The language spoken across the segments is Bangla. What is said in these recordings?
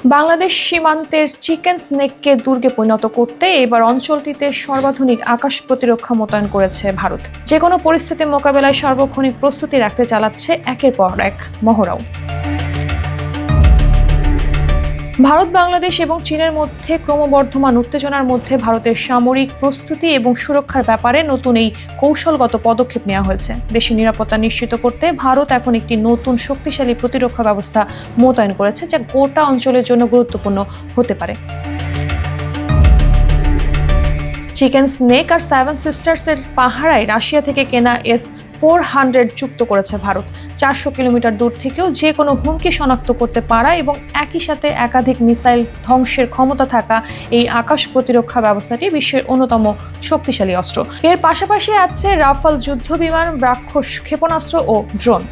বাংলাদেশ সীমান্তের চিকেন স্নেককে দুর্গে পরিণত করতে এবার অঞ্চলটিতে সর্বাধুনিক আকাশ প্রতিরক্ষা মোতায়েন করেছে ভারত। যে কোনো পরিস্থিতি মোকাবেলায় সার্বক্ষণিক প্রস্তুতি রাখতে চালাচ্ছে একের পর এক মহড়াও। ভারত, বাংলাদেশ এবং চীনের মধ্যে ক্রমবর্ধমান উত্তেজনার মধ্যে ভারতের সামরিক প্রস্তুতি এবং সুরক্ষার ব্যাপারে নতুন এই কৌশলগত পদক্ষেপ নেওয়া হয়েছে। দেশের নিরাপত্তা নিশ্চিত করতে ভারত এখন একটি নতুন শক্তিশালী প্রতিরক্ষা ব্যবস্থা মোতায়েন করেছে, যা গোটা অঞ্চলের জন্য গুরুত্বপূর্ণ হতে পারে। চিকেন স্নেক আর সেভেন সিস্টার্সের পাহারায় রাশিয়া থেকে কেনা S-400 যুক্ত করেছে ভারত। 400 কিলোমিটার দূর থেকেও যে কোনো হুমকি শনাক্ত করতে পারা এবং একই সাথে একাধিক মিসাইল ধ্বংসের ক্ষমতা থাকা এই আকাশ প্রতিরক্ষা ব্যবস্থাটি বিশ্বের অন্যতম শক্তিশালী অস্ত্র। এর পাশাপাশি আছে রাফাল যুদ্ধ বিমান, ব্রাহ্মস ক্ষেপণাস্ত্র ও ড্রোন।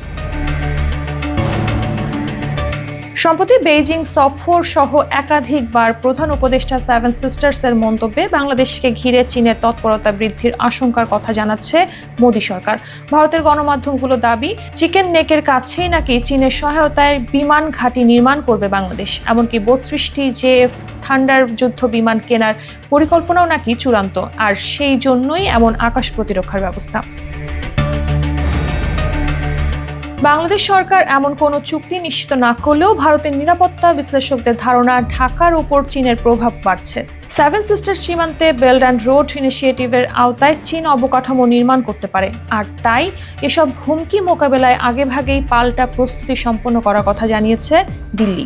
সম্প্রতি বেইজিং সফর সহ একাধিকবার প্রধান উপদেষ্টা সেভেন সিস্টার্সের মন্তব্যে বাংলাদেশকে ঘিরে চীনের তৎপরতা বৃদ্ধির আশঙ্কার কথা জানাচ্ছে মোদী সরকার। ভারতের গণমাধ্যমগুলো দাবি, চিকেন নেকের কাছেই নাকি চীনের সহায়তায় বিমান ঘাঁটি নির্মাণ করবে বাংলাদেশ। এমনকি 32টি JF থান্ডার যুদ্ধ বিমান কেনার পরিকল্পনাও নাকি চূড়ান্ত, আর সেই জন্যই এমন আকাশ প্রতিরক্ষার ব্যবস্থা। বাংলাদেশ সরকার এমন কোনো চুক্তি নিশ্চিত না করলেও ভারতের নিরাপত্তা বিশ্লেষকদের ধারণা, ঢাকার উপর চীনের প্রভাব বাড়ছে। সেভেন সিস্টার্স সীমান্তে বেল্ট অ্যান্ড রোড ইনিশিয়েটিভের আওতায় চীন অবকাঠামো নির্মাণ করতে পারে, আর তাই এসব হুমকি মোকাবেলায় আগেভাগেই পাল্টা প্রস্তুতি সম্পন্ন করার কথা জানিয়েছে দিল্লি।